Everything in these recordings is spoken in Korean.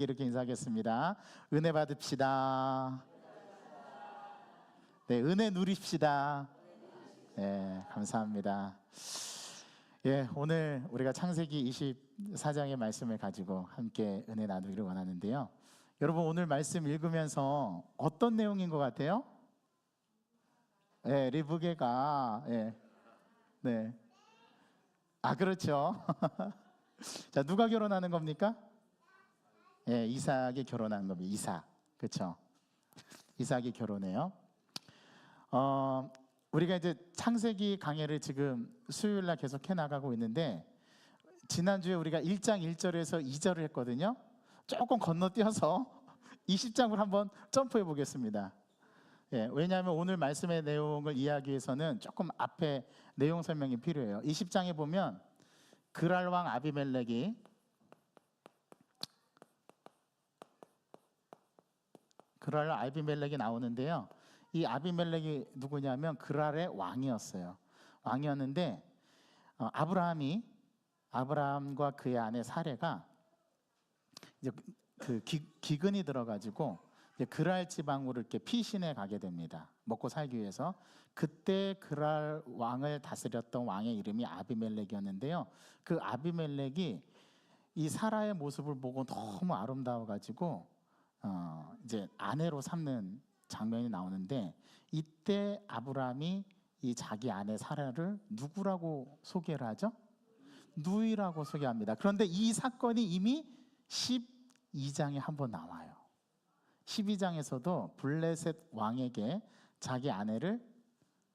이렇게 인사하겠습니다. 은혜 받읍시다. 네, 은혜 누립시다. 네, 감사합니다. 예, 오늘 우리가 창세기 24장의 말씀을 가지고 함께 은혜 나누기를 원하는데요. 여러분, 오늘 말씀 읽으면서 어떤 내용인 것 같아요? 예, 리브게가 네. 그렇죠. 자, 누가 결혼하는 겁니까? 예, 이삭이 결혼한 겁니다. 이삭, 그렇죠? 이삭이 결혼해요. 우리가 이제 창세기 강해를 지금 수요일날 계속 해나가고 있는데, 지난주에 우리가 1장 1절에서 2절을 했거든요. 조금 건너뛰어서 20장을 한번 점프해 보겠습니다. 예, 왜냐하면 오늘 말씀의 내용을 이해하기 위해서는 조금 앞에 내용 설명이 필요해요. 20장에 보면 그랄 왕 아비멜렉이 나오는데요. 이 아비멜렉이 누구냐면 그랄의 왕이었어요. 왕이었는데 아브라함과 그의 아내 사레가 이제 그 기근이 들어가지고 이제 그랄 지방으로 이렇게 피신해 가게 됩니다. 먹고 살기 위해서. 그때 그랄 왕을 다스렸던 왕의 이름이 아비멜렉이었는데요. 그 아비멜렉이 이 사라의 모습을 보고 너무 아름다워가지고 이제 아내로 삼는 장면이 나오는데, 이때 아브라함이 이 자기 아내 사라를 누구라고 소개를 하죠? 누이라고 소개합니다. 그런데 이 사건이 이미 12장에 한번 나와요. 12장에서도 블레셋 왕에게 자기 아내를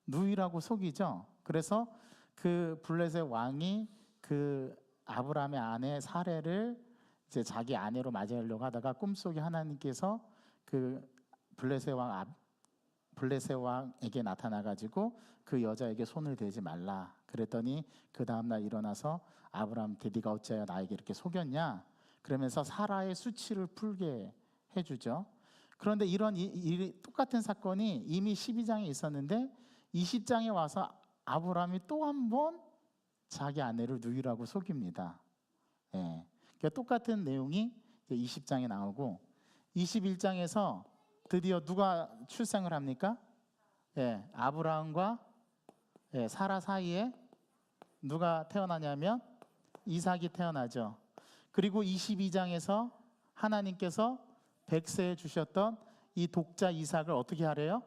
누이라고 속이죠. 그래서 그 블레셋 왕이 그 아브라함의 아내 사레를 이제 자기 아내로 맞이하려고 하다가 꿈속에 하나님께서 그 블레셋 왕에게 나타나가지고 그 여자에게 손을 대지 말라 그랬더니, 그 다음날 일어나서 아브라함한테 네가 어찌하여 나에게 이렇게 속였냐 그러면서 사라의 수치를 풀게 해주죠. 그런데 이런 똑같은 사건이 이미 12장에 있었는데 20장에 와서 아브라함이 또 한 번 자기 아내를 누이라고 속입니다. 예. 그러니까 똑같은 내용이 20장에 나오고, 21장에서 드디어 누가 출생을 합니까? 예, 아브라함과 사라 사이에 누가 태어나냐면 이삭이 태어나죠. 그리고 22장에서 하나님께서 백세에 주셨던 이 독자 이삭을 어떻게 하래요?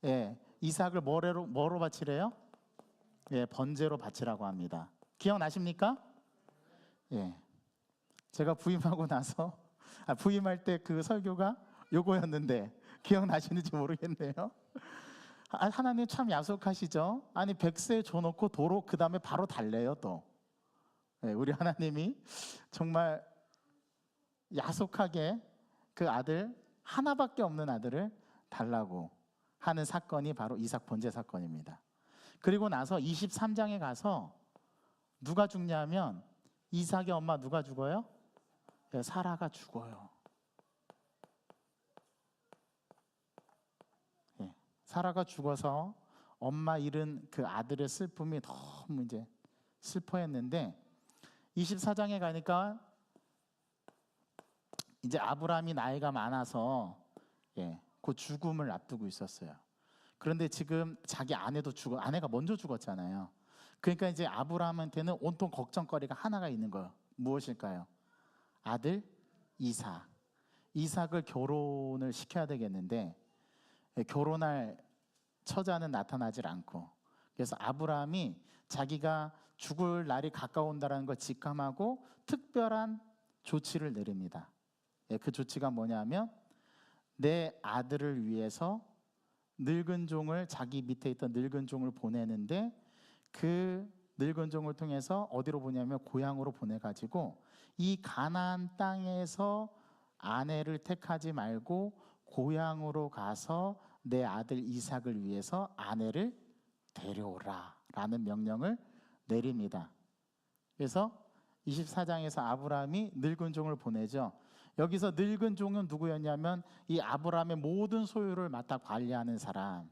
예, 이삭을 뭐로 바치래요? 예, 번제로 바치라고 합니다. 기억나십니까? 예. 제가 부임하고 나서 부임할 때 그 설교가 요거였는데 기억나시는지 모르겠네요. 하나님 참 야속하시죠? 아니, 백세 줘놓고 도로 그 다음에 바로 달래요 또. 네, 우리 하나님이 정말 야속하게 그 아들, 하나밖에 없는 아들을 달라고 하는 사건이 바로 이삭 번제 사건입니다. 그리고 나서 23장에 가서 누가 죽냐면 이삭의 엄마 누가 죽어요? 네, 사라가 죽어요. 사라가 죽어서 엄마 잃은 그 아들의 슬픔이 너무 이제 슬퍼했는데, 24장에 가니까 이제 아브라함이 나이가 많아서 그 죽음을 앞두고 있었어요. 그런데 지금 자기 아내도 아내가 먼저 죽었잖아요. 그러니까 이제 아브라함한테는 온통 걱정거리가 하나가 있는 거예요. 무엇일까요? 아들 이삭. 이삭을 결혼을 시켜야 되겠는데 결혼할 처자는 나타나질 않고, 그래서 아브라함이 자기가 죽을 날이 가까운다는 걸 직감하고 특별한 조치를 내립니다. 그 조치가 뭐냐면 내 아들을 위해서 늙은 종을, 자기 밑에 있던 늙은 종을 보내는데, 그 늙은 종을 통해서 어디로 보냐면 고향으로 보내가지고 이 가나안 땅에서 아내를 택하지 말고 고향으로 가서 내 아들 이삭을 위해서 아내를 데려오라 라는 명령을 내립니다. 그래서 24장에서 아브라함이 늙은 종을 보내죠. 여기서 늙은 종은 누구였냐면 이 아브라함의 모든 소유를 맡아 관리하는 사람.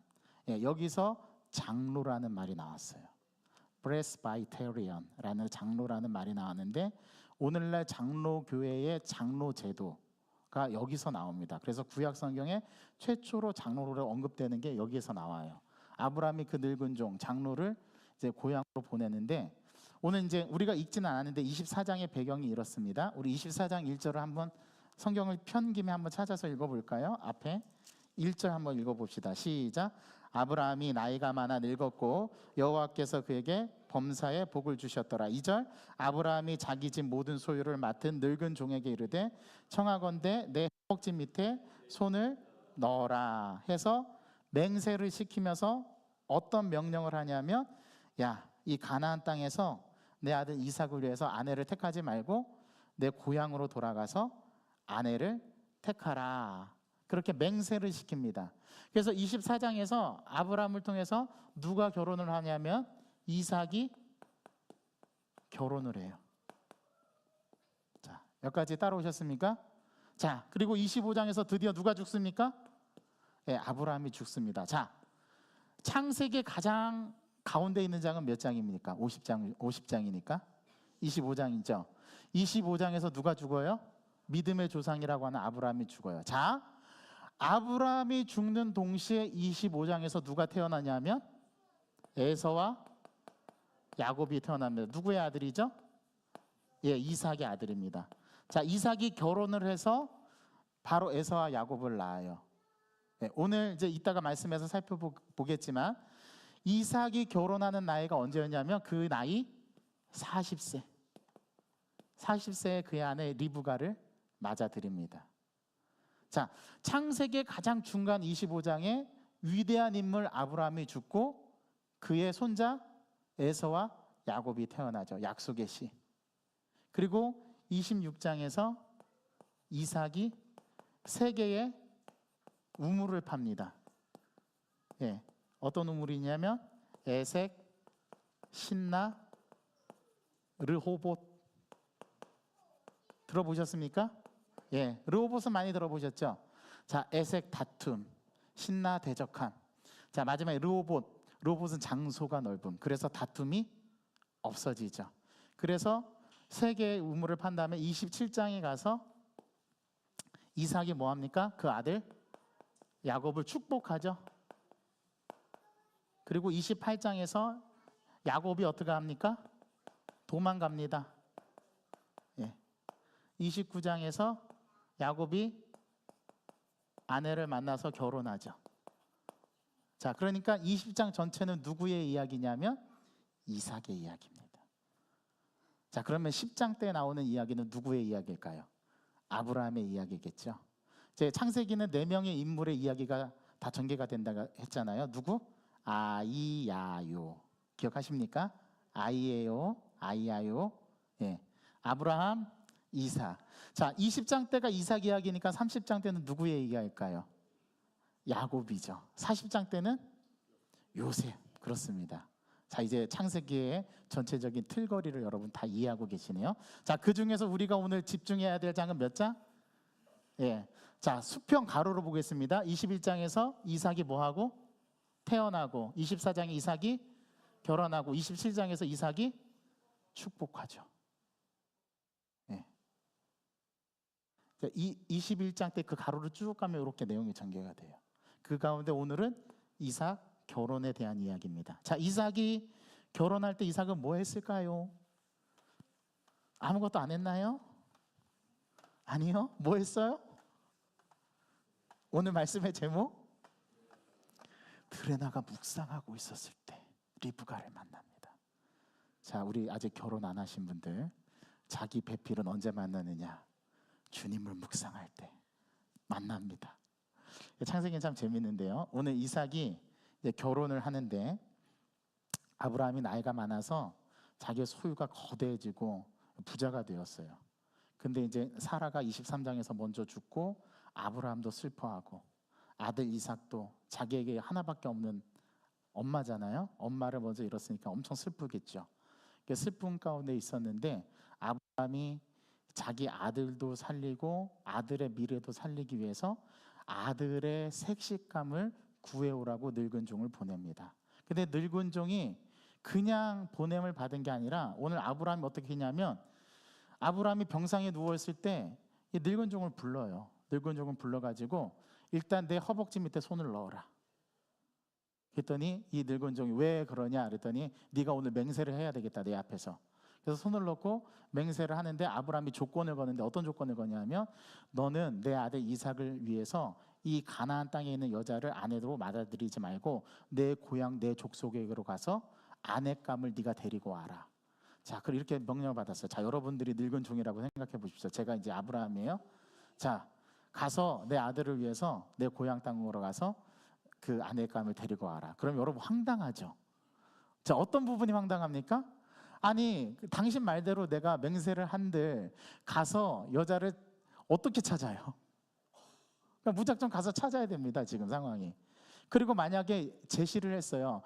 여기서 장로라는 말이 나왔어요. 프레스바이테리언이라는 장로라는 말이 나왔는데, 오늘날 장로교회의 장로 제도, 장로가 여기서 나옵니다. 그래서 구약 성경에 최초로 장로로 언급되는 게 여기에서 나와요. 아브라함이 그 늙은 종 장로를 이제 고향으로 보내는데, 오늘 이제 우리가 읽지는 않았는데 24장의 배경이 이렇습니다. 우리 24장 1절을 한번 성경을 편 김에 한번 찾아서 읽어볼까요? 앞에 1절 한번 읽어봅시다. 시작. 아브라함이 나이가 많아 늙었고 여호와께서 그에게 범사에 복을 주셨더라. 2절. 아브라함이 자기 집 모든 소유를 맡은 늙은 종에게 이르되 청하건대 내 허벅지 밑에 손을 넣어라 해서 맹세를 시키면서 어떤 명령을 하냐면, 야, 이 가나안 땅에서 내 아들 이삭을 위해서 아내를 택하지 말고 내 고향으로 돌아가서 아내를 택하라. 그렇게 맹세를 시킵니다. 그래서 24장에서 아브라함을 통해서 누가 결혼을 하냐면 이삭이 결혼을 해요. 자, 여기까지 따라오셨습니까? 자, 그리고 25장에서 드디어 누가 죽습니까? 예, 아브라함이 죽습니다. 자, 창세기 가장 가운데 있는 장은 몇 장입니까? 50장이니까 25장이죠. 25장에서 누가 죽어요? 믿음의 조상이라고 하는 아브라함이 죽어요. 자, 아브라함이 죽는 동시에 25장에서 누가 태어나냐면 에서와 야곱이 태어납니다. 누구의 아들이죠? 예, 이삭의 아들입니다. 자, 이삭이 결혼을 해서 바로 에서와 야곱을 낳아요. 예, 오늘 이제 이따가 말씀에서 살펴보겠지만 이삭이 결혼하는 나이가 언제였냐면 그 나이 40세. 40세에 그의 아내 리브가를 맞아들입니다. 자, 창세기의 가장 중간 25장에 위대한 인물 아브라함이 죽고 그의 손자 에서와 야곱이 태어나죠. 약속의 씨. 그리고 26장에서 이삭이 세계의 우물을 팝니다. 예, 어떤 우물이냐면 에색, 신나, 르호봇. 들어보셨습니까? 예, 르호봇은 많이 들어보셨죠? 자, 에색 다툼, 신나 대적함. 자, 마지막에 르호봇은 장소가 넓음. 그래서 다툼이 없어지죠. 그래서 세계의 우물을 판 다음에 27장에 가서 이삭이 뭐 합니까? 그 아들 야곱을 축복하죠. 그리고 28장에서 야곱이 어떻게 합니까? 도망갑니다. 예. 29장에서 야곱이 아내를 만나서 결혼하죠. 자, 그러니까 20장 전체는 누구의 이야기냐면 이삭의 이야기입니다. 자, 그러면 10장 때 나오는 이야기는 누구의 이야기일까요? 아브라함의 이야기겠죠. 제 창세기는 4명의 인물의 이야기가 다 전개가 된다고 했잖아요. 누구? 아이야요. 기억하십니까? 아이예요, 아이야요. 예. 아브라함, 이삭. 자, 20장 때가 이삭 이야기니까 30장 때는 누구의 이야기일까요? 야곱이죠. 40장 때는 요셉. 그렇습니다. 자, 이제 창세기의 전체적인 틀거리를 여러분 다 이해하고 계시네요. 자, 그 중에서 우리가 오늘 집중해야 될 장은 몇 장? 예. 자, 수평 가로로 보겠습니다. 21장에서 이삭이 뭐하고? 태어나고, 24장에 이삭이 결혼하고, 27장에서 이삭이 축복하죠. 예. 21장 때 그 가로를 쭉 가면 이렇게 내용이 전개가 돼요. 그 가운데 오늘은 이삭 결혼에 대한 이야기입니다. 자, 이삭이 결혼할 때 이삭은 뭐 했을까요? 아무것도 안 했나요? 아니요. 뭐 했어요? 오늘 말씀의 제목, 들에 나가 묵상하고 있었을 때 리브가를 만납니다. 자, 우리 아직 결혼 안 하신 분들, 자기 배필은 언제 만나느냐? 주님을 묵상할 때 만납니다. 창세기는 참 재밌는데요. 오늘 이삭이 이제 결혼을 하는데 아브라함이 나이가 많아서 자기의 소유가 거대해지고 부자가 되었어요. 근데 이제 사라가 23장에서 먼저 죽고 아브라함도 슬퍼하고 아들 이삭도 자기에게 하나밖에 없는 엄마잖아요. 엄마를 먼저 잃었으니까 엄청 슬프겠죠. 슬픔 가운데 있었는데 아브라함이 자기 아들도 살리고 아들의 미래도 살리기 위해서 아들의 색식감을 구해오라고 늙은 종을 보냅니다. 근데 늙은 종이 그냥 보냄을 받은 게 아니라 오늘 아브라함이 어떻게 했냐면 아브라함이 병상에 누워있을 때 이 늙은 종을 불러요. 늙은 종을 불러가지고 일단 내 허벅지 밑에 손을 넣어라. 그랬더니 이 늙은 종이 왜 그러냐 그랬더니 네가 오늘 맹세를 해야 되겠다 내 앞에서. 그래서 손을 넣고 맹세를 하는데 아브라함이 조건을 거는데 어떤 조건을 거냐면 너는 내 아들 이삭을 위해서 이 가나안 땅에 있는 여자를 아내로 받아들이지 말고 내 고향 내 족속에게로 가서 아내감을 네가 데리고 와라. 자, 그럼 이렇게 명령을 받았어요. 자, 여러분들이 늙은 종이라고 생각해 보십시오. 제가 이제 아브라함이에요. 자, 가서 내 아들을 위해서 내 고향 땅으로 가서 그 아내감을 데리고 와라. 그럼 여러분 황당하죠. 자, 어떤 부분이 황당합니까? 아니, 당신 말대로 내가 맹세를 한들 가서 여자를 어떻게 찾아요? 그러니까 무작정 가서 찾아야 됩니다. 지금 상황이. 그리고 만약에 제시를 했어요.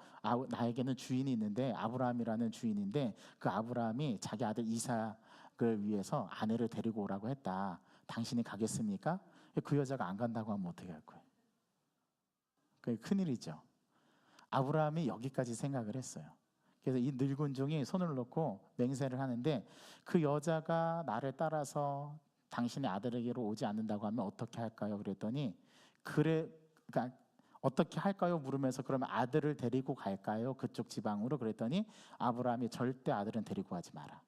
나에게는 주인이 있는데 아브라함이라는 주인인데 그 아브라함이 자기 아들 이삭을 위해서 아내를 데리고 오라고 했다. 당신이 가겠습니까? 그 여자가 안 간다고 하면 어떻게 할 거예요? 그게 큰일이죠. 아브라함이 여기까지 생각을 했어요. 그래서 이 늙은 종이 손을 놓고 맹세를 하는데 그 여자가 나를 따라서 당신의 아들에게로 오지 않는다고 하면 어떻게 할까요? 그랬더니 그러니까 어떻게 할까요? 물으면서 그러면 아들을 데리고 갈까요? 그쪽 지방으로. 그랬더니 아브라함이 절대 아들은 데리고 가지 마라.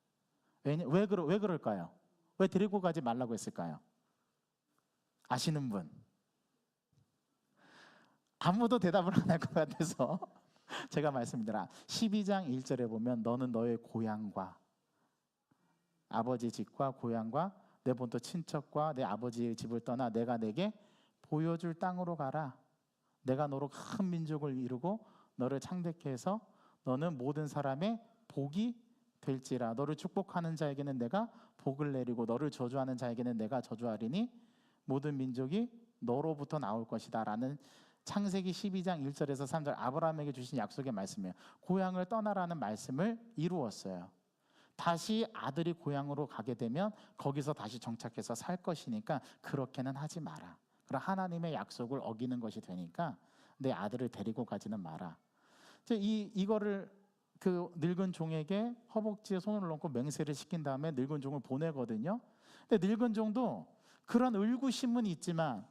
왜 그럴까요? 왜 데리고 가지 말라고 했을까요? 아시는 분? 아무도 대답을 안 할 것 같아서 제가 말씀드려 12장 1절에 보면 너는 너의 고향과 아버지 집과 고향과 내 본토 친척과 내 아버지의 집을 떠나 내가 내게 보여줄 땅으로 가라. 내가 너로 큰 민족을 이루고 너를 창대케 해서 너는 모든 사람의 복이 될지라. 너를 축복하는 자에게는 내가 복을 내리고 너를 저주하는 자에게는 내가 저주하리니 모든 민족이 너로부터 나올 것이다 라는 창세기 12장 1절에서 3절 아브라함에게 주신 약속의 말씀이에요. 고향을 떠나라는 말씀을 이루었어요. 다시 아들이 고향으로 가게 되면 거기서 다시 정착해서 살 것이니까 그렇게는 하지 마라. 그럼 하나님의 약속을 어기는 것이 되니까 내 아들을 데리고 가지는 마라. 이거를 그 늙은 종에게 허벅지에 손을 얹고 맹세를 시킨 다음에 늙은 종을 보내거든요. 근데 늙은 종도 그런 의구심은 있지만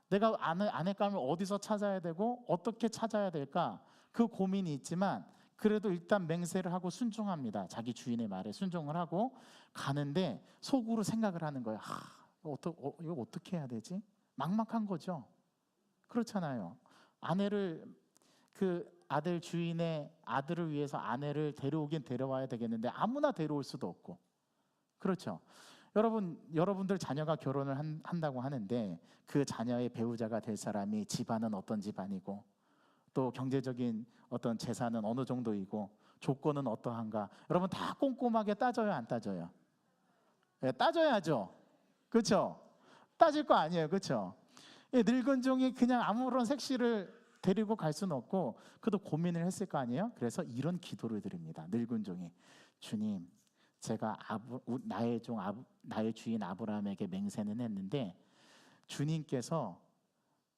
내가 아내감을 어디서 찾아야 되고 어떻게 찾아야 될까 그 고민이 있지만 그래도 일단 맹세를 하고 순종합니다. 자기 주인의 말에 순종을 하고 가는데 속으로 생각을 하는 거예요. 이거 어떻게 해야 되지? 막막한 거죠. 그렇잖아요. 아내를 그 아들 주인의 아들을 위해서 아내를 데려오긴 데려와야 되겠는데 아무나 데려올 수도 없고 그렇죠. 여러분들 자녀가 결혼을 한다고 하는데 그 자녀의 배우자가 될 사람이 집안은 어떤 집안이고 또 경제적인 어떤 재산은 어느 정도이고 조건은 어떠한가 여러분 다 꼼꼼하게 따져요 안 따져요? 네, 따져야죠. 그렇죠? 따질 거 아니에요. 그렇죠? 늙은 종이 그냥 아무런 색시를 데리고 갈 수는 없고 그도 고민을 했을 거 아니에요? 그래서 이런 기도를 드립니다. 늙은 종이 주님 제가 나의 주인 아브라함에게 맹세는 했는데 주님께서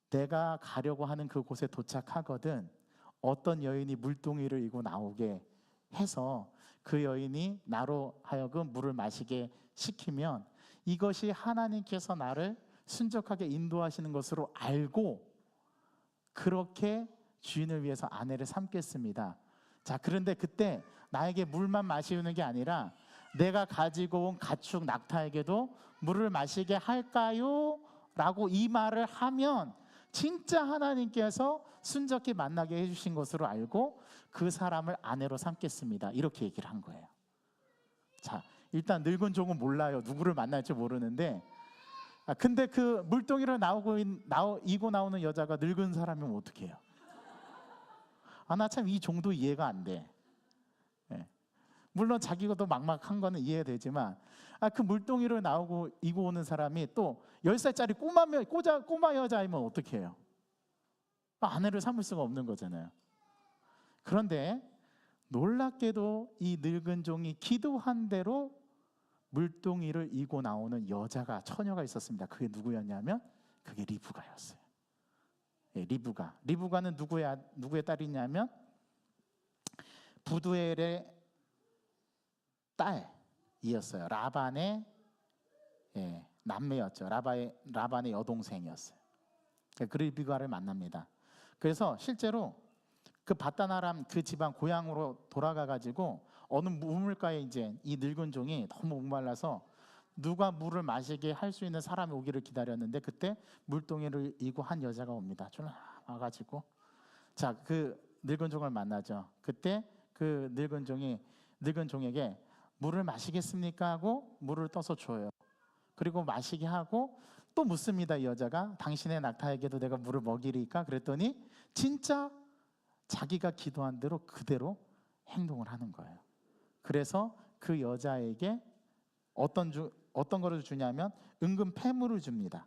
내가 가려고 하는 그곳에 도착하거든 어떤 여인이 물동이를 이고 나오게 해서 그 여인이 나로 하여금 물을 마시게 시키면 이것이 하나님께서 나를 순적하게 인도하시는 것으로 알고 그렇게 주인을 위해서 아내를 삼겠습니다. 자, 그런데 그때 나에게 물만 마시는 게 아니라 내가 가지고 온 가축 낙타에게도 물을 마시게 할까요? 라고 이 말을 하면 진짜 하나님께서 순적히 만나게 해주신 것으로 알고 그 사람을 아내로 삼겠습니다. 이렇게 얘기를 한 거예요. 자, 일단 늙은 종은 몰라요. 누구를 만날지 모르는데 근데 그 물동이로 이고 나오는 여자가 늙은 사람이면 어떻게 해요? 나 참 이 종도 이해가 안 돼. 물론 자기가 더 막막한 거는 이해되지만 그 물동이로 이고 오는 사람이 또 10살짜리 꼬마 여자이면 어떻게 해요? 아내를 삼을 수가 없는 거잖아요. 그런데 놀랍게도 이 늙은 종이 기도한 대로 물동이를 이고 나오는 처녀가 있었습니다. 그게 누구였냐면 그게 리브가였어요. 리브가는 누구의 딸이냐면 부두엘의 딸이었어요. 라반의 남매였죠. 라반의 여동생이었어요. 그 리브가를 만납니다. 그래서 실제로 그 바단 아람 그 집안 고향으로 돌아가 가지고 어느 우물가에 이제 이 늙은 종이 너무 목말라서 누가 물을 마시게 할 수 있는 사람이 오기를 기다렸는데 그때 물동이를 이고 한 여자가 옵니다. 쫄 와가지고 자, 그 늙은 종을 만나죠. 그때 그 늙은 종에게 물을 마시겠습니까 하고 물을 떠서 줘요. 그리고 마시게 하고 또 묻습니다. 이 여자가 당신의 낙타에게도 내가 물을 먹이리까? 그랬더니 진짜 자기가 기도한 대로 그대로 행동을 하는 거예요. 그래서 그 여자에게 어떤 거를 주냐면 은금 폐물을 줍니다.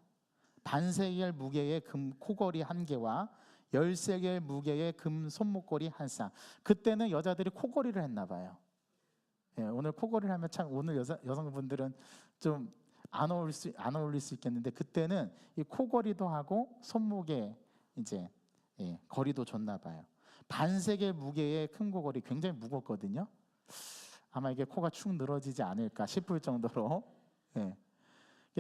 반세겔 무게의 금 코걸이 1개와 10세겔 무게의 금 손목걸이 1쌍. 그때는 여자들이 코걸이를 했나 봐요. 예, 오늘 코걸이를 하면 참 오늘 여성분들은 좀 안 어울릴 수 있겠는데 그때는 이 코걸이도 하고 손목에 이제 거리도 줬나 봐요. 반세겔 무게의 큰 코걸이 굉장히 무겁거든요. 아마 이게 코가 축 늘어지지 않을까 싶을 정도로. 예.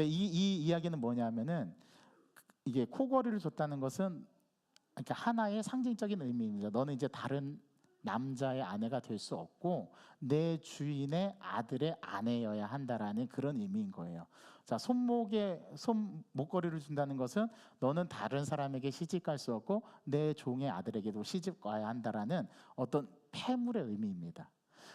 이 이야기는 뭐냐면은 이게 코걸이를 줬다는 것은 그러니까 하나의 상징적인 의미입니다. 너는 이제 다른 남자의 아내가 될 수 없고 내 주인의 아들의 아내여야 한다라는 그런 의미인 거예요. 자, 목걸이를 준다는 것은 너는 다른 사람에게 시집 갈 수 없고 내 종의 아들에게도 시집 가야 한다라는 어떤 폐물의 의미입니다.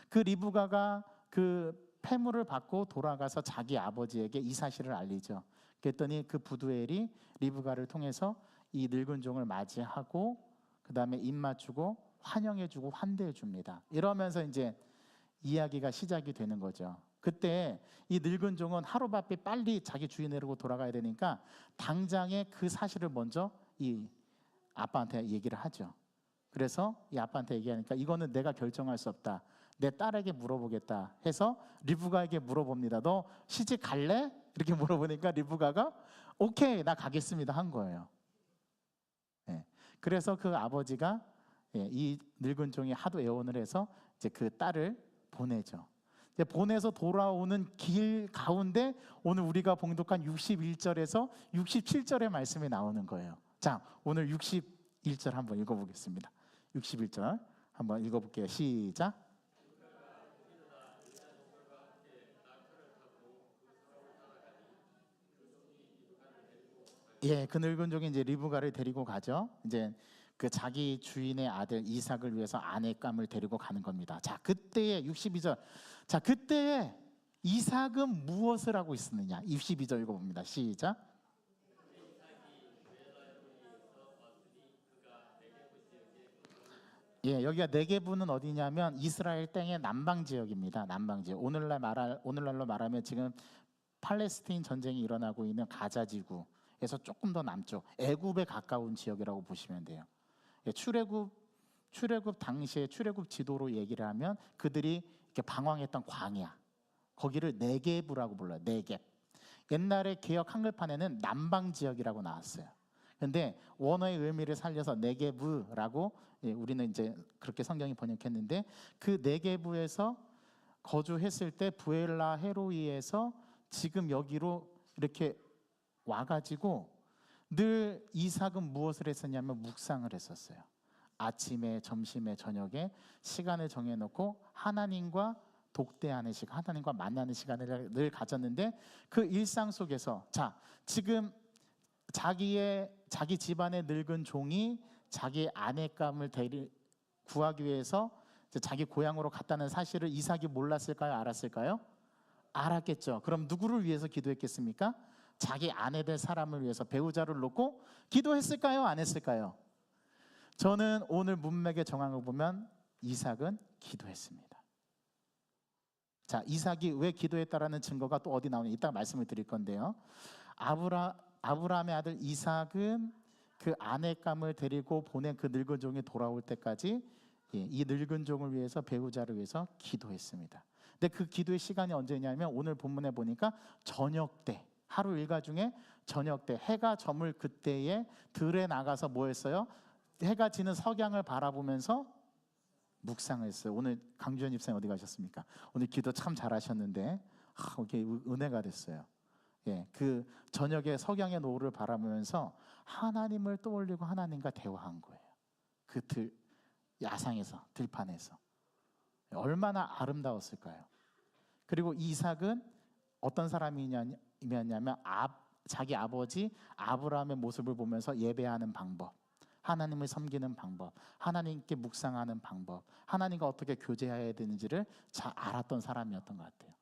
그 리브가가 그 폐물을 받고 돌아가서 자기 아버지에게 이 사실을 알리죠. 그랬더니 그 부두엘이 리브가를 통해서 이 늙은 종을 맞이하고 그 다음에 입 맞추고 환영해주고 환대해줍니다. 이러면서 이제 이야기가 시작이 되는 거죠. 그때 이 늙은 종은 하루바삐 빨리 자기 주인으로 돌아가야 되니까 당장에 그 사실을 먼저 이 아빠한테 얘기를 하죠. 그래서 이 아빠한테 얘기하니까 이거는 내가 결정할 수 없다. 내 딸에게 물어보겠다 해서 리브가에게 물어봅니다. 너 시집 갈래? 이렇게 물어보니까 리브가가 오케이 나 가겠습니다 한 거예요. 예. 그래서 그 아버지가 이 늙은 종이 하도 애원을 해서 이제 그 딸을 보내죠. 이제 보내서 돌아오는 길 가운데 오늘 우리가 봉독한 61절에서 67절의 말씀이 나오는 거예요. 자, 오늘 61절 한번 읽어보겠습니다. 61절 한번 읽어볼게요. 시작. 예, 그 늙은 종이 이제 리브가를 데리고 가죠. 이제 그 자기 주인의 아들 이삭을 위해서 아내감을 데리고 가는 겁니다. 자, 그때의 62절. 자, 그때에 이삭은 무엇을 하고 있었느냐? 62절 읽어봅니다. 시작. 예, 여기가 네게부는 어디냐면 이스라엘 땅의 남방 지역입니다. 남방 지역. 오늘날로 말하면 지금 팔레스타인 전쟁이 일어나고 있는 가자 지구에서 조금 더 남쪽, 애굽에 가까운 지역이라고 보시면 돼요. 예, 출애굽 당시에 출애굽 지도로 얘기를 하면 그들이 이렇게 방황했던 광야, 거기를 네게부라고 불러요. 네겝. 옛날에 개역 한글판에는 남방 지역이라고 나왔어요. 근데 원어의 의미를 살려서 네게부라고 우리는 이제 그렇게 성경이 번역했는데 그 네게부에서 거주했을 때 부엘라 헤로이에서 지금 여기로 이렇게 와가지고 늘 이삭은 무엇을 했었냐면 묵상을 했었어요. 아침에, 점심에, 저녁에 시간을 정해놓고 하나님과 독대하는 시간, 하나님과 만나는 시간을 늘 가졌는데 그 일상 속에서 자, 지금 자기 집안의 늙은 종이 자기 아내감을 구하기 위해서 자기 고향으로 갔다는 사실을 이삭이 몰랐을까요? 알았을까요? 알았겠죠. 그럼 누구를 위해서 기도했겠습니까? 자기 아내 될 사람을 위해서 배우자를 놓고 기도했을까요? 안 했을까요? 저는 오늘 문맥의 정황을 보면 이삭은 기도했습니다. 자, 이삭이 왜 기도했다라는 증거가 또 어디 나오냐 이따 말씀을 드릴 건데요. 아브라함의 아들 이삭은 그 아내감을 데리고 보낸 그 늙은 종이 돌아올 때까지 이 늙은 종을 위해서 배우자를 위해서 기도했습니다. 근데 그 기도의 시간이 언제냐면 오늘 본문에 보니까 저녁 때, 하루 일과 중에 저녁 때 해가 저물 그때에 들에 나가서 뭐 했어요? 해가 지는 석양을 바라보면서 묵상을 했어요. 오늘 강주현 집사님 어디 가셨습니까? 오늘 기도 참 잘하셨는데 이게 은혜가 됐어요. 예, 그 저녁에 석양의 노을을 바라보면서 하나님을 떠올리고 하나님과 대화한 거예요. 그 야상에서, 들판에서. 얼마나 아름다웠을까요? 그리고 이삭은 어떤 사람이냐면 자기 아버지 아브라함의 모습을 보면서 예배하는 방법, 하나님을 섬기는 방법, 하나님께 묵상하는 방법, 하나님과 어떻게 교제해야 되는지를 잘 알았던 사람이었던 것 같아요.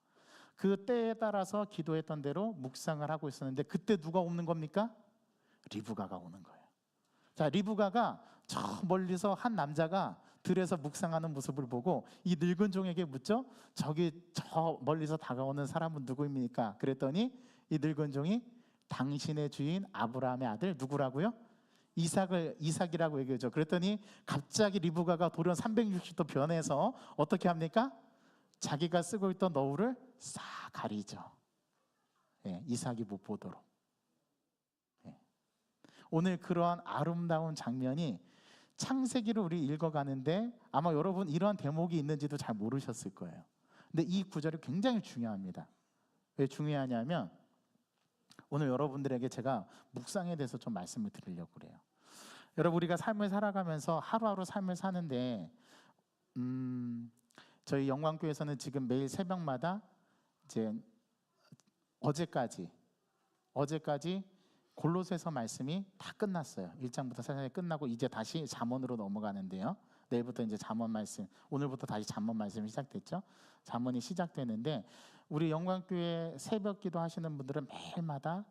그 때에 따라서 기도했던 대로 묵상을 하고 있었는데, 그때 누가 오는 겁니까? 리브가가 오는 거예요. 자, 리브가가 저 멀리서 한 남자가 들에서 묵상하는 모습을 보고 이 늙은 종에게 묻죠. 저기 저 멀리서 다가오는 사람은 누구입니까? 그랬더니 이 늙은 종이 당신의 주인 아브라함의 아들 누구라고요? 이삭이라고 얘기하죠. 그랬더니 갑자기 리브가가 돌연 360도 변해서 어떻게 합니까? 자기가 쓰고 있던 너울을 싹 가리죠. 예, 이삭이 못 보도록. 예. 오늘 그러한 아름다운 장면이 창세기를 우리 읽어가는데 아마 여러분 이러한 대목이 있는지도 잘 모르셨을 거예요. 근데 이 구절이 굉장히 중요합니다. 왜 중요하냐면 오늘 여러분들에게 제가 묵상에 대해서 좀 말씀을 드리려고 그래요. 여러분, 우리가 삶을 살아가면서 하루하루 삶을 사는데 저희 영광교회에서는 지금 매일 새벽마다 이제 어제까지 골로새서 말씀이 다 끝났어요. 1장부터 4장이 끝나고 이제 다시 잠언으로 넘어가는데요. 내일부터 이제 잠언 말씀, 오늘부터 다시 잠언 말씀이 시작됐죠. 잠언이 시작되는데 우리 영광교회 새벽 기도 하시는 분들은 매일마다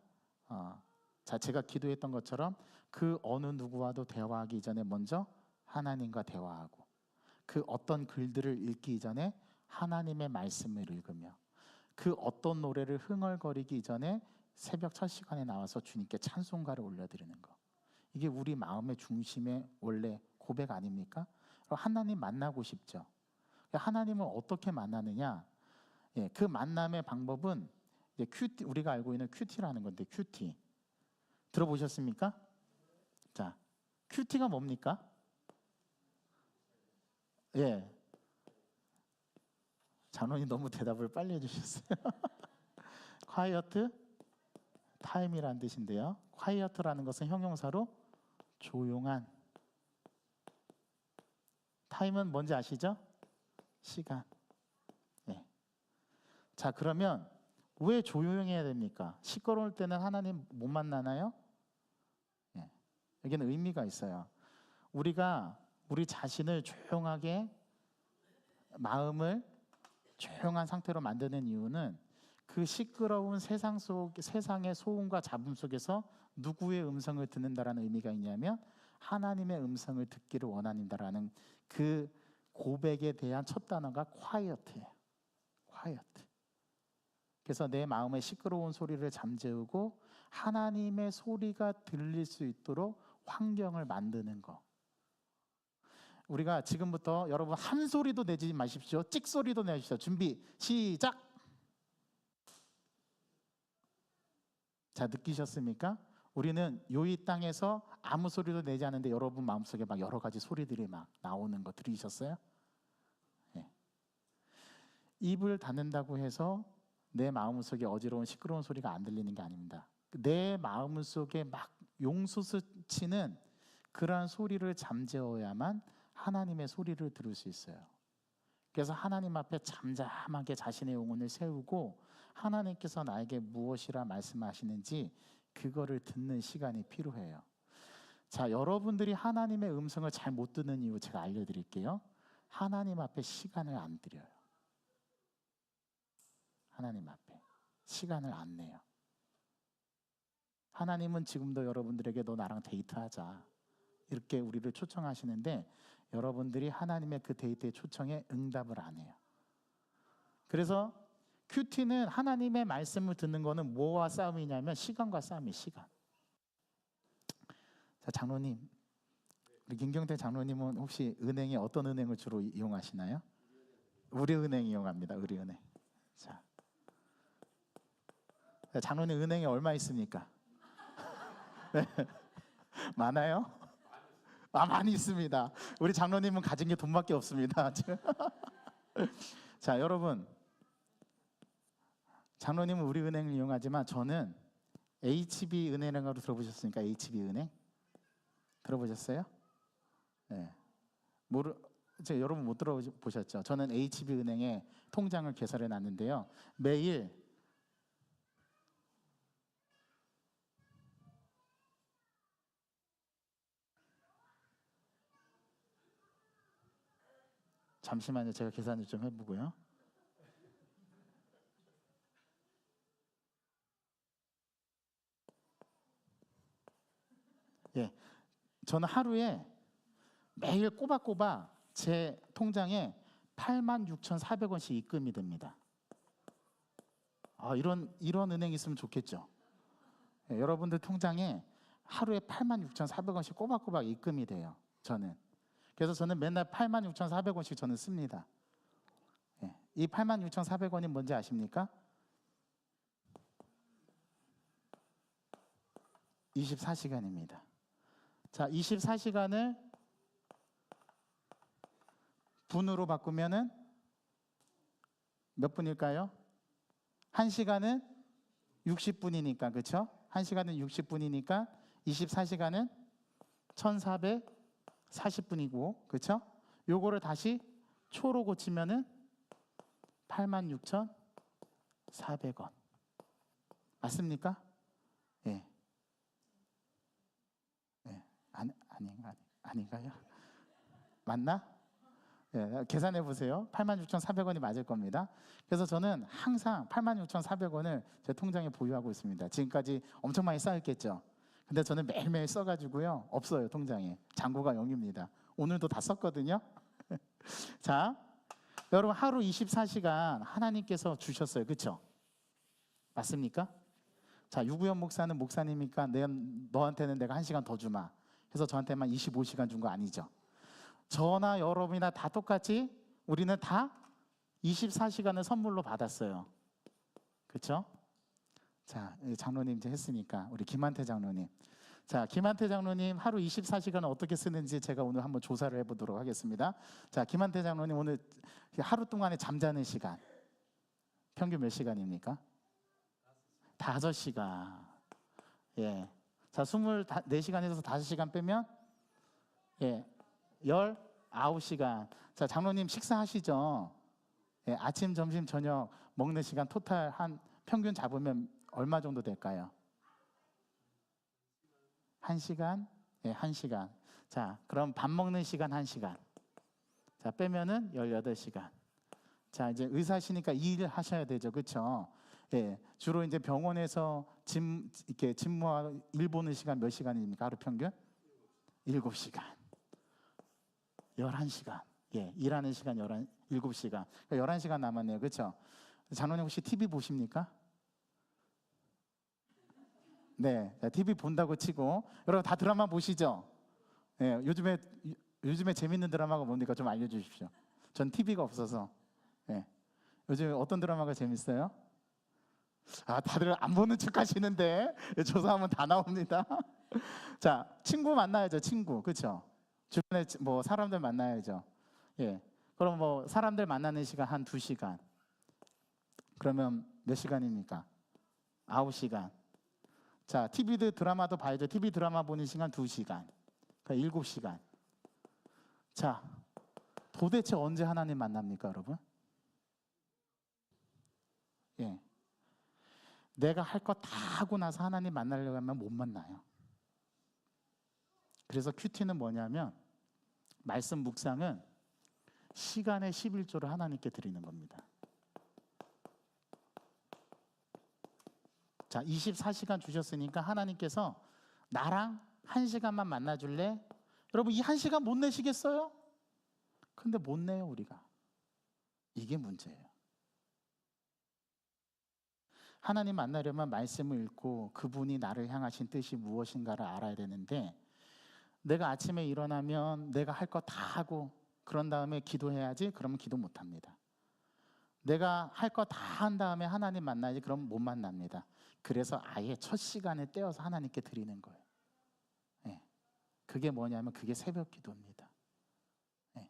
제가 기도했던 것처럼 그 어느 누구와도 대화하기 전에 먼저 하나님과 대화하고, 그 어떤 글들을 읽기 전에 하나님의 말씀을 읽으며, 그 어떤 노래를 흥얼거리기 전에 새벽 첫 시간에 나와서 주님께 찬송가를 올려드리는 거, 이게 우리 마음의 중심의 원래 고백 아닙니까? 하나님 만나고 싶죠. 하나님을 어떻게 만나느냐? 예, 그 만남의 방법은 이제 큐티, 우리가 알고 있는 큐티라는 건데, 큐티 들어보셨습니까? 자, 큐티가 뭡니까? 예, 장로님 너무 대답을 빨리 해주셨어요. quiet time이라는 뜻인데요. quiet라는 것은 형용사로 조용한, time은 뭔지 아시죠? 시간. 예. 자, 그러면 왜 조용해야 됩니까? 시끄러울 때는 하나님 못 만나나요? 예. 여기는 의미가 있어요. 우리가 우리 자신을 조용하게, 마음을 조용한 상태로 만드는 이유는 그 시끄러운 세상의 소음과 잡음 속에서 누구의 음성을 듣는다라는 의미가 있냐면 하나님의 음성을 듣기를 원한다라는 그 고백에 대한 첫 단어가 quiet예요. quiet. 그래서 내 마음의 시끄러운 소리를 잠재우고 하나님의 소리가 들릴 수 있도록 환경을 만드는 거. 우리가 지금부터 여러분 한 소리도 내지 마십시오. 찍 소리도 내십시오. 준비 시작. 자, 느끼셨습니까? 우리는 이 땅에서 아무 소리도 내지 않는데 여러분 마음속에 막 여러 가지 소리들이 막 나오는 거 들으셨어요? 네. 입을 닫는다고 해서 내 마음속에 어지러운 시끄러운 소리가 안 들리는 게 아닙니다. 내 마음속에 막 용솟치는 그러한 소리를 잠재워야만 하나님의 소리를 들을 수 있어요. 그래서 하나님 앞에 잠잠하게 자신의 영혼을 세우고 하나님께서 나에게 무엇이라 말씀하시는지 그거를 듣는 시간이 필요해요. 자, 여러분들이 하나님의 음성을 잘 못 듣는 이유 제가 알려드릴게요. 하나님 앞에 시간을 안 들여요. 하나님 앞에 시간을 안 내요. 하나님은 지금도 여러분들에게 너 나랑 데이트하자 이렇게 우리를 초청하시는데 여러분들이 하나님의 그 데이트의 초청에 응답을 안 해요. 그래서 큐티는 하나님의 말씀을 듣는 거는 뭐와 싸움이냐면 시간과 싸움이에요. 시간. 자, 장로님, 우리 김경태 장로님은 혹시 은행에 어떤 은행을 주로 이용하시나요? 우리은행 이용합니다. 우리은행. 자, 장로님 은행에 얼마 있습니까? 네. 많아요? 많이 있습니다. 우리 장로님은 가진 게 돈밖에 없습니다. 자, 여러분, 장로님은 우리은행을 이용하지만 저는 HB은행으로 들어보셨습니까? HB은행 들어보셨어요? 네. 여러분 못 들어보셨죠? 저는 HB은행에 통장을 개설해 놨는데요. 매일 잠시만요. 제가 계산을 좀 해보고요. 예, 저는 하루에 매일 꼬박꼬박 제 통장에 86,400원씩 입금이 됩니다. 이런 은행 있으면 좋겠죠. 예, 여러분들 통장에 하루에 86,400원씩 꼬박꼬박 입금이 돼요. 그래서 저는 맨날 86,400원씩 저는 씁니다. 예, 이 86,400원이 뭔지 아십니까? 24시간입니다. 자, 24시간을 분으로 바꾸면은 몇 분일까요? 1시간은 60분이니까, 그렇죠? 1시간은 60분이니까 24시간은 1440분이고, 그렇죠? 요거를 다시 초로 고치면은 86,400원. 맞습니까? 예. 예. 아닌가요? 맞나? 예, 계산해 보세요. 86,400원이 맞을 겁니다. 그래서 저는 항상 86,400원을 제 통장에 보유하고 있습니다. 지금까지 엄청 많이 쌓였겠죠. 근데 저는 매일매일 써가지고요. 없어요, 통장에. 잔고가 0입니다. 오늘도 다 썼거든요. 자, 여러분 하루 24시간 하나님께서 주셨어요. 그렇죠? 맞습니까? 자, 유구현 목사는 목사님이니까 너한테는 내가 1시간 더 주마. 그래서 저한테만 25시간 준 거 아니죠? 저나 여러분이나 다 똑같이 우리는 다 24시간을 선물로 받았어요. 그렇죠? 자, 장로님 이제 했으니까 우리 김한태 장로님. 자, 김한태 장로님 하루 24시간을 어떻게 쓰는지 제가 오늘 한번 조사를 해보도록 하겠습니다. 자, 김한태 장로님 오늘 하루 동안에 잠자는 시간 평균 몇 시간입니까? 5시간. 예. 자, 24시간에서 5시간 빼면 예. 19시간. 자, 장로님 식사하시죠? 예, 아침, 점심, 저녁 먹는 시간 토탈 한 평균 잡으면 얼마 정도 될까요? 1시간? 예, 1시간. 자, 그럼 밥 먹는 시간 1시간. 자, 빼면은 18시간. 자, 이제 의사시니까 일을 하셔야 되죠. 그렇죠? 예, 주로 이제 병원에서 이렇게勤務하고 일 보는 시간 몇 시간입니까? 하루 평균? 7시간. 11시간. 예, 일하는 시간 7시간. 그러니까 11시간 남았네요. 그렇죠? 장로님 혹시 TV 보십니까? 네, TV 본다고 치고 여러분 다 드라마 보시죠? 예, 요즘에 재밌는 드라마가 뭡니까? 좀 알려주십시오. 전 TV가 없어서. 예, 요즘 어떤 드라마가 재밌어요? 아, 다들 안 보는 척 하시는데 조사하면 다 나옵니다. 자, 친구 만나야죠. 친구, 그렇죠? 주변에 뭐 사람들 만나야죠. 예, 그럼 뭐 사람들 만나는 시간 한 2시간. 그러면 몇 시간입니까? 9시간. 자, TV도 드라마도 봐야죠. TV 드라마 보는 시간 2시간. 그러니까 7시간. 자, 도대체 언제 하나님 만납니까, 여러분? 예. 내가 할 거 다 하고 나서 하나님 만나려고 하면 못 만나요. 그래서 큐티는 뭐냐면 말씀 묵상은 시간의 11조를 하나님께 드리는 겁니다. 자, 24시간 주셨으니까 하나님께서 나랑 1시간만 만나줄래? 여러분 이 1시간 못 내시겠어요? 근데 못 내요 우리가. 이게 문제예요. 하나님 만나려면 말씀을 읽고 그분이 나를 향하신 뜻이 무엇인가를 알아야 되는데 내가 아침에 일어나면 내가 할 거 다 하고 그런 다음에 기도해야지 그러면 기도 못 합니다. 내가 할 거 다 한 다음에 하나님 만나야지 그럼 못 만납니다. 그래서 아예 첫 시간에 떼어서 하나님께 드리는 거예요. 네. 그게 뭐냐면 그게 새벽 기도입니다. 네.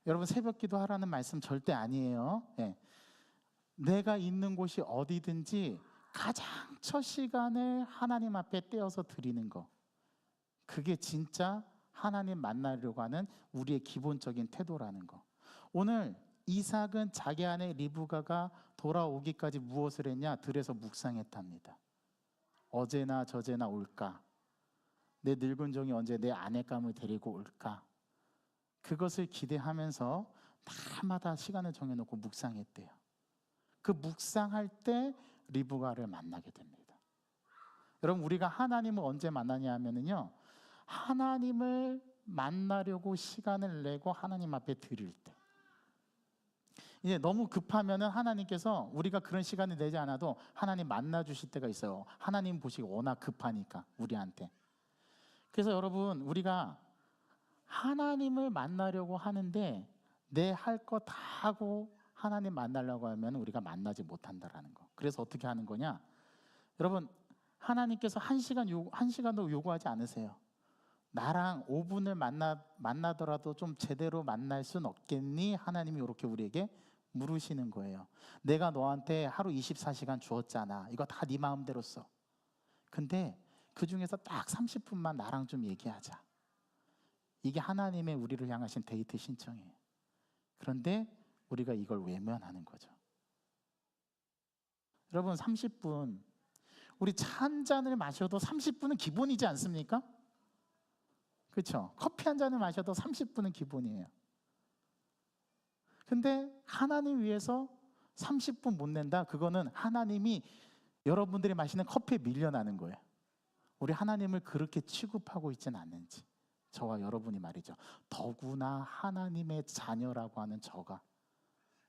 여러분 새벽 기도 하라는 말씀 절대 아니에요. 네. 내가 있는 곳이 어디든지 가장 첫 시간을 하나님 앞에 떼어서 드리는 거, 그게 진짜 하나님 만나려고 하는 우리의 기본적인 태도라는 거. 오늘 이삭은 자기 아내 리브가가 돌아오기까지 무엇을 했냐? 들에서 묵상했답니다. 어제나 저제나 올까? 내 늙은 종이 언제 내 아내감을 데리고 올까? 그것을 기대하면서 날마다 시간을 정해놓고 묵상했대요. 그 묵상할 때 리브가를 만나게 됩니다. 여러분, 우리가 하나님을 언제 만나냐 하면요, 하나님을 만나려고 시간을 내고 하나님 앞에 드릴 때. 이제 너무 급하면은 하나님께서 우리가 그런 시간을 내지 않아도 하나님 만나 주실 때가 있어요. 하나님 보시기 워낙 급하니까 우리한테. 그래서 여러분, 우리가 하나님을 만나려고 하는데 내 할 거 다 하고 하나님 만나려고 하면 우리가 만나지 못한다라는 거. 그래서 어떻게 하는 거냐? 여러분, 하나님께서 한 시간도 요구하지 않으세요. 나랑 5분을 만나더라도 좀 제대로 만날 순 없겠니? 하나님이 이렇게 우리에게 물으시는 거예요. 내가 너한테 하루 24시간 주었잖아. 이거 다 네 마음대로 써. 근데 그 중에서 딱 30분만 나랑 좀 얘기하자. 이게 하나님의 우리를 향하신 데이트 신청이에요. 그런데 우리가 이걸 외면하는 거죠. 여러분, 30분, 우리 차 한 잔을 마셔도 30분은 기본이지 않습니까? 그렇죠? 커피 한 잔을 마셔도 30분은 기본이에요. 근데 하나님 위해서 30분 못 낸다? 그거는 하나님이 여러분들이 마시는 커피에 밀려나는 거예요. 우리 하나님을 그렇게 취급하고 있지는 않는지, 저와 여러분이 말이죠. 더구나 하나님의 자녀라고 하는 저가,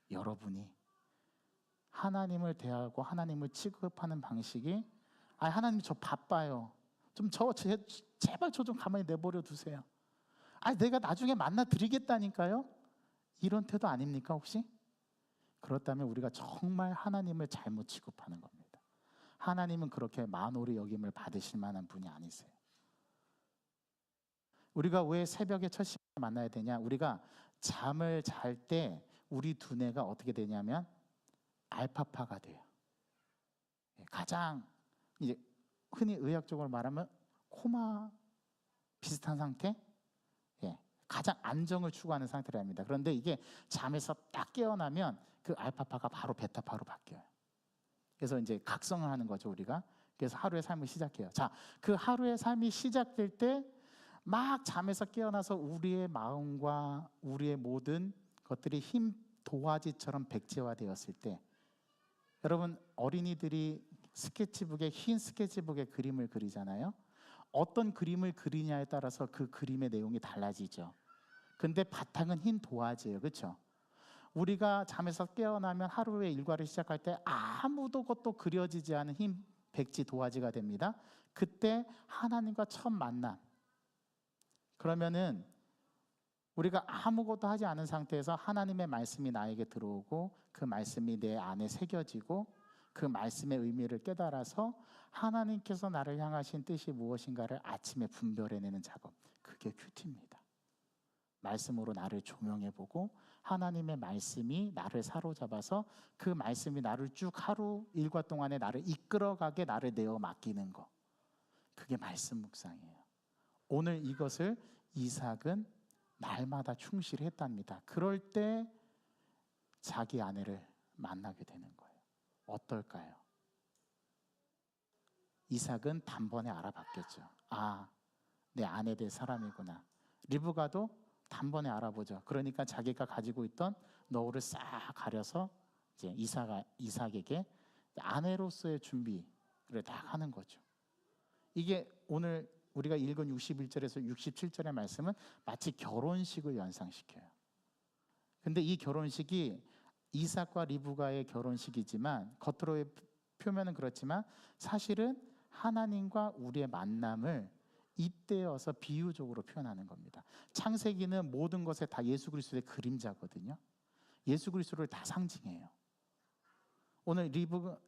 여러분이 하나님을 대하고 하나님을 취급하는 방식이, 하나님 저 바빠요. 제발 저 좀 가만히 내버려 두세요. 내가 나중에 만나 드리겠다니까요. 이런 태도 아닙니까 혹시? 그렇다면 우리가 정말 하나님을 잘못 취급하는 겁니다. 하나님은 그렇게 만홀히 여김을 받으실 만한 분이 아니세요. 우리가 왜 새벽에 첫 시간에 만나야 되냐? 우리가 잠을 잘 때 우리 두뇌가 어떻게 되냐면 알파파가 돼요. 가장 이제 흔히 의학적으로 말하면 코마 비슷한 상태, 가장 안정을 추구하는 상태랍니다. 그런데 이게 잠에서 딱 깨어나면 그 알파파가 바로 베타파로 바뀌어요. 그래서 이제 각성을 하는 거죠, 우리가. 그래서 하루의 삶을 시작해요. 자, 그 하루의 삶이 시작될 때 막 잠에서 깨어나서 우리의 마음과 우리의 모든 것들이 흰 도화지처럼 백지화되었을 때, 여러분, 어린이들이 흰 스케치북에 그림을 그리잖아요. 어떤 그림을 그리냐에 따라서 그 그림의 내용이 달라지죠. 근데 바탕은 흰 도화지예요. 그렇죠? 우리가 잠에서 깨어나면 하루의 일과를 시작할 때 아무도 것도 그려지지 않은 흰 백지 도화지가 됩니다. 그때 하나님과 첫 만남. 그러면은 우리가 아무것도 하지 않은 상태에서 하나님의 말씀이 나에게 들어오고 그 말씀이 내 안에 새겨지고 그 말씀의 의미를 깨달아서 하나님께서 나를 향하신 뜻이 무엇인가를 아침에 분별해내는 작업, 그게 큐티입니다. 말씀으로 나를 조명해보고 하나님의 말씀이 나를 사로잡아서 그 말씀이 나를 쭉 하루 일과 동안에 나를 이끌어가게 나를 내어 맡기는 거, 그게 말씀 묵상이에요. 오늘 이것을 이삭은 날마다 충실히 했답니다. 그럴 때 자기 아내를 만나게 되는 거예요. 어떨까요? 이삭은 단번에 알아봤겠죠. 내 아내 될 사람이구나. 리브가도 단번에 알아보죠. 그러니까 자기가 가지고 있던 너울을 싹 가려서 이제 이삭에게 아내로서의 준비를 다 하는 거죠. 이게 오늘 우리가 읽은 61절에서 67절의 말씀은 마치 결혼식을 연상시켜요. 근데 이 결혼식이 이삭과 리브가의 결혼식이지만, 겉으로의 표면은 그렇지만 사실은 하나님과 우리의 만남을 잇대어서 비유적으로 표현하는 겁니다. 창세기는 모든 것에 다 예수 그리스도의 그림자거든요. 예수 그리스도를 다 상징해요. 오늘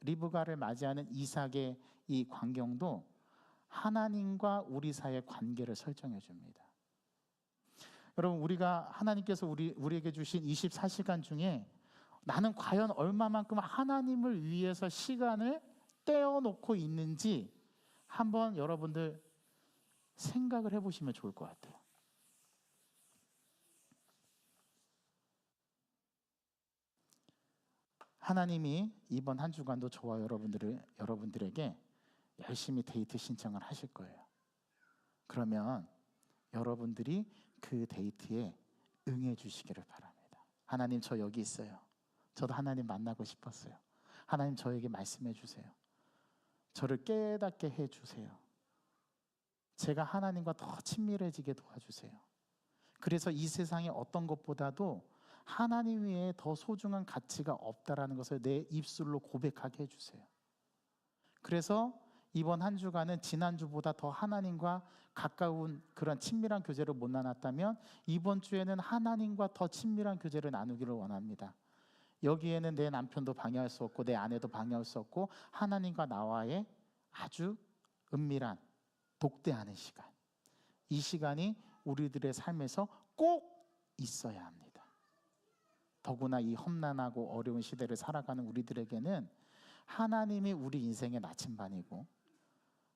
리브가를 맞이하는 이삭의 이 광경도 하나님과 우리 사이의 관계를 설정해 줍니다. 여러분, 우리가 하나님께서 우리에게 주신 24시간 중에 나는 과연 얼마만큼 하나님을 위해서 시간을 떼어놓고 있는지 한번 여러분들 생각을 해보시면 좋을 것 같아요. 하나님이 이번 한 주간도 저와 여러분들에게 열심히 데이트 신청을 하실 거예요. 그러면 여러분들이 그 데이트에 응해 주시기를 바랍니다. 하나님, 저 여기 있어요. 저도 하나님 만나고 싶었어요. 하나님, 저에게 말씀해 주세요. 저를 깨닫게 해 주세요. 제가 하나님과 더 친밀해지게 도와주세요. 그래서 이 세상의 어떤 것보다도 하나님 외에 더 소중한 가치가 없다라는 것을 내 입술로 고백하게 해주세요. 그래서 이번 한 주간은 지난주보다 더 하나님과 가까운 그런 친밀한 교제를 못 나눴다면 이번 주에는 하나님과 더 친밀한 교제를 나누기를 원합니다. 여기에는 내 남편도 방해할 수 없고 내 아내도 방해할 수 없고 하나님과 나와의 아주 은밀한 독대하는 시간, 이 시간이 우리들의 삶에서 꼭 있어야 합니다. 더구나 이 험난하고 어려운 시대를 살아가는 우리들에게는 하나님이 우리 인생의 나침반이고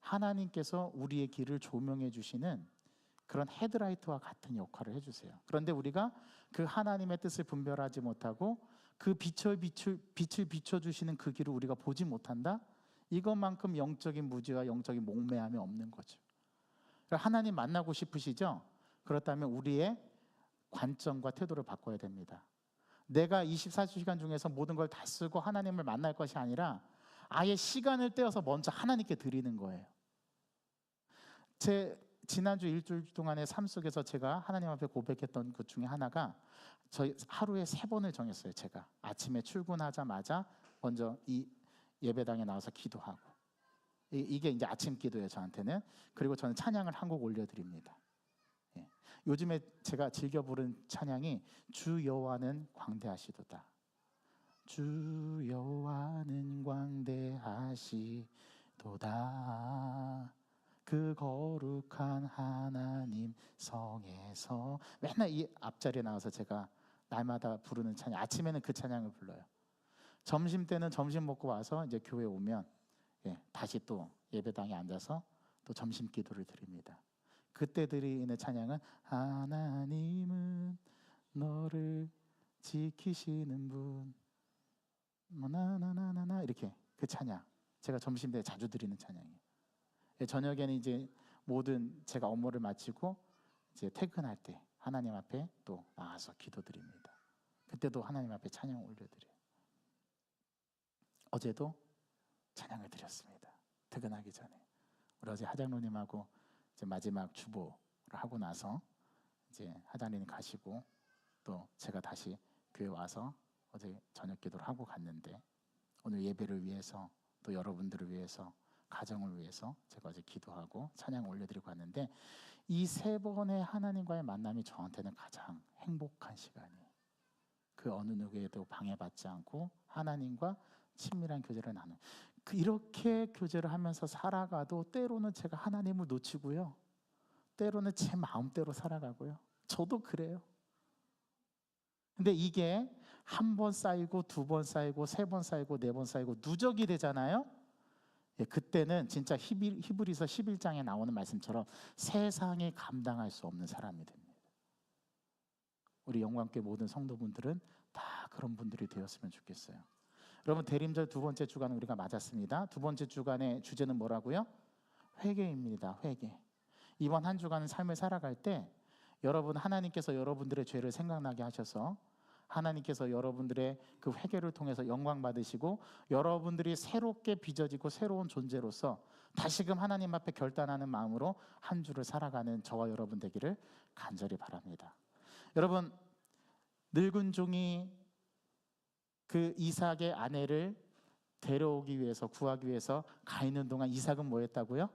하나님께서 우리의 길을 조명해 주시는 그런 헤드라이트와 같은 역할을 해주세요. 그런데 우리가 그 하나님의 뜻을 분별하지 못하고 그 빛을 비춰주시는 그 길을 우리가 보지 못한다? 이것만큼 영적인 무지와 영적인 목매함이 없는 거죠. 하나님 만나고 싶으시죠? 그렇다면 우리의 관점과 태도를 바꿔야 됩니다. 내가 24시간 중에서 모든 걸 다 쓰고 하나님을 만날 것이 아니라 아예 시간을 떼어서 먼저 하나님께 드리는 거예요. 제 지난주 일주일 동안의 삶 속에서 제가 하나님 앞에 고백했던 것 중에 하나가 저희 하루에 3번을 정했어요. 제가 아침에 출근하자마자 먼저 이 예배당에 나와서 기도하고, 이게 이제 아침 기도예요, 저한테는. 그리고 저는 찬양을 한 곡 올려드립니다. 요즘에 제가 즐겨 부른 찬양이 주 여호와는 광대하시도다. 주 여호와는 광대하시도다. 그 거룩한 하나님 성에서, 맨날 이 앞자리에 나와서 제가 날마다 부르는 찬양. 아침에는 그 찬양을 불러요. 점심 때는 점심 먹고 와서 이제 교회 오면 다시 또 예배당에 앉아서 또 점심 기도를 드립니다. 그때 드리는 찬양은 하나님은 너를 지키시는 분, 나나나나나, 이렇게 그 찬양 제가 점심 때 자주 드리는 찬양이에요. 저녁에는 이제 모든 제가 업무를 마치고 이제 퇴근할 때 하나님 앞에 또 나와서 기도드립니다. 그때도 하나님 앞에 찬양 올려드려요. 어제도 찬양을 드렸습니다. 퇴근하기 전에 우리 어제 하장로님하고 이제 마지막 주보를 하고 나서 이제 하장님 가시고 또 제가 다시 교회 와서 어제 저녁 기도를 하고 갔는데, 오늘 예배를 위해서 또 여러분들을 위해서 가정을 위해서 제가 어제 기도하고 찬양 올려드리고 갔는데, 이 3번의 하나님과의 만남이 저한테는 가장 행복한 시간이에요. 그 어느 누구에도 방해받지 않고 하나님과 친밀한 교제를 나누는, 이렇게 교제를 하면서 살아가도 때로는 제가 하나님을 놓치고요, 때로는 제 마음대로 살아가고요. 저도 그래요. 근데 이게 1번 쌓이고 2번 쌓이고 3번 쌓이고 4번 쌓이고 누적이 되잖아요. 그때는 진짜 히브리서 11장에 나오는 말씀처럼 세상이 감당할 수 없는 사람이 됩니다. 우리 영광교회 모든 성도분들은 다 그런 분들이 되었으면 좋겠어요. 여러분, 대림절 2번째 주간 우리가 맞았습니다. 2번째 주간의 주제는 뭐라고요? 회개입니다. 회개. 이번 한 주간은 삶을 살아갈 때 여러분, 하나님께서 여러분들의 죄를 생각나게 하셔서 하나님께서 여러분들의 그 회개를 통해서 영광 받으시고 여러분들이 새롭게 빚어지고 새로운 존재로서 다시금 하나님 앞에 결단하는 마음으로 한 주를 살아가는 저와 여러분 되기를 간절히 바랍니다. 여러분, 늙은 종이 그 이삭의 아내를 데려오기 위해서, 구하기 위해서 가 있는 동안 이삭은 뭐 했다고요?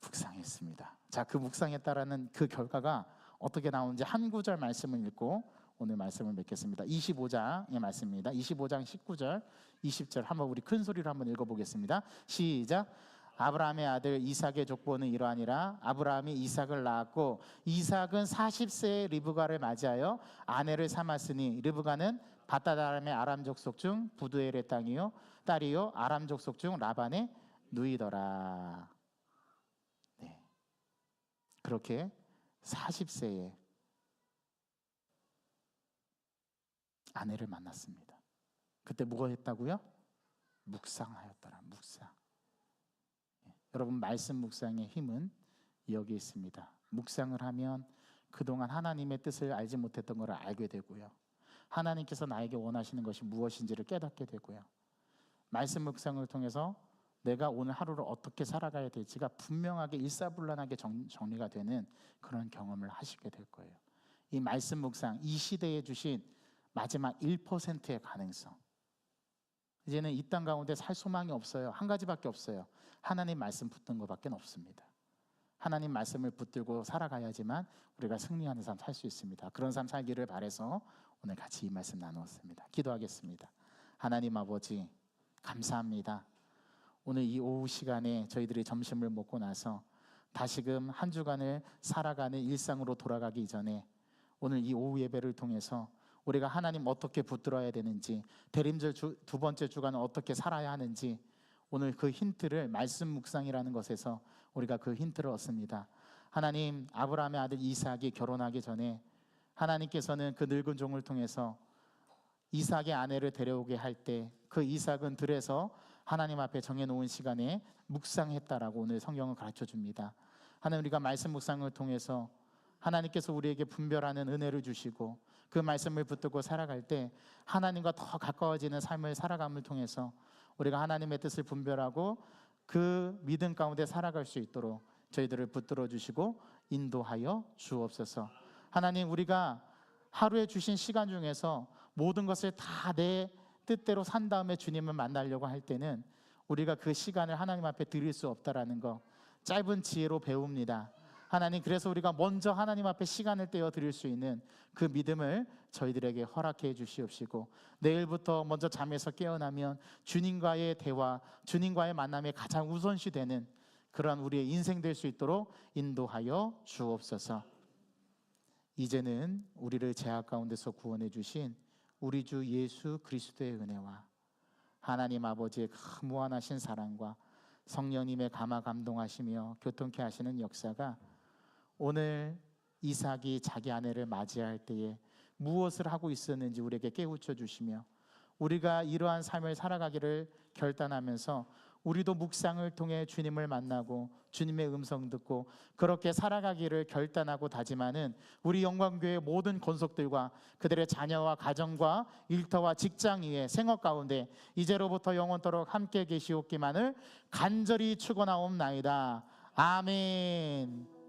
묵상했습니다. 자, 그 묵상했다라는 그 결과가 어떻게 나오는지 한 구절 말씀을 읽고 오늘 말씀을 맺겠습니다. 25장의 말씀입니다. 25장 19절 20절 한번 우리 큰 소리로 한번 읽어보겠습니다. 시작. 아브라함의 아들 이삭의 족보는 이러하니라. 아브라함이 이삭을 낳았고 이삭은 40세의 리브가를 맞이하여 아내를 삼았으니 리브가는 바다다람의 아람 족속 중 부두엘의 땅이요 딸이요 아람 족속 중 라반의 누이더라. 네. 그렇게 40세에 아내를 만났습니다. 그때 뭐가 했다고요? 묵상하였더라. 묵상. 여러분, 말씀 묵상의 힘은 여기 있습니다. 묵상을 하면 그동안 하나님의 뜻을 알지 못했던 것을 알게 되고요, 하나님께서 나에게 원하시는 것이 무엇인지를 깨닫게 되고요, 말씀 묵상을 통해서 내가 오늘 하루를 어떻게 살아가야 될지가 분명하게 일사불란하게 정리가 되는 그런 경험을 하시게 될 거예요. 이 말씀 묵상, 이 시대에 주신 마지막 1%의 가능성, 이제는 이 땅 가운데 살 소망이 없어요. 한 가지밖에 없어요. 하나님 말씀 붙든 것밖에 없습니다. 하나님 말씀을 붙들고 살아가야지만 우리가 승리하는 삶 살 수 있습니다. 그런 삶 살기를 바라서 오늘 같이 이 말씀 나누었습니다. 기도하겠습니다. 하나님 아버지, 감사합니다. 오늘 이 오후 시간에 저희들이 점심을 먹고 나서 다시금 한 주간을 살아가는 일상으로 돌아가기 전에 오늘 이 오후 예배를 통해서 우리가 하나님 어떻게 붙들어야 되는지, 대림절 두 번째 주간은 어떻게 살아야 하는지, 오늘 그 힌트를 말씀 묵상이라는 것에서 우리가 그 힌트를 얻습니다. 하나님, 아브라함의 아들 이삭이 결혼하기 전에 하나님께서는 그 늙은 종을 통해서 이삭의 아내를 데려오게 할 때 그 이삭은 들에서 하나님 앞에 정해놓은 시간에 묵상했다라고 오늘 성경은 가르쳐 줍니다. 하나님, 우리가 말씀 묵상을 통해서 하나님께서 우리에게 분별하는 은혜를 주시고 그 말씀을 붙들고 살아갈 때 하나님과 더 가까워지는 삶을 살아감을 통해서 우리가 하나님의 뜻을 분별하고 그 믿음 가운데 살아갈 수 있도록 저희들을 붙들어 주시고 인도하여 주옵소서. 하나님, 우리가 하루에 주신 시간 중에서 모든 것을 다 내 뜻대로 산 다음에 주님을 만나려고 할 때는 우리가 그 시간을 하나님 앞에 드릴 수 없다라는 거 짧은 지혜로 배웁니다. 하나님, 그래서 우리가 먼저 하나님 앞에 시간을 떼어 드릴 수 있는 그 믿음을 저희들에게 허락해 주시옵시고, 내일부터 먼저 잠에서 깨어나면 주님과의 대화, 주님과의 만남이 가장 우선시 되는 그러한 우리의 인생 될 수 있도록 인도하여 주옵소서. 이제는 우리를 죄악 가운데서 구원해 주신 우리 주 예수 그리스도의 은혜와 하나님 아버지의 그 무한하신 사랑과 성령님의 감화 감동하시며 교통케 하시는 역사가 오늘 이삭이 자기 아내를 맞이할 때에 무엇을 하고 있었는지 우리에게 깨우쳐 주시며, 우리가 이러한 삶을 살아가기를 결단하면서 우리도 묵상을 통해 주님을 만나고 주님의 음성 듣고 그렇게 살아가기를 결단하고 다짐하는 우리 영광교회 모든 권속들과 그들의 자녀와 가정과 일터와 직장 위에 생활 가운데 이제로부터 영원토록 함께 계시옵기만을 간절히 축원하옵나이다. 아멘.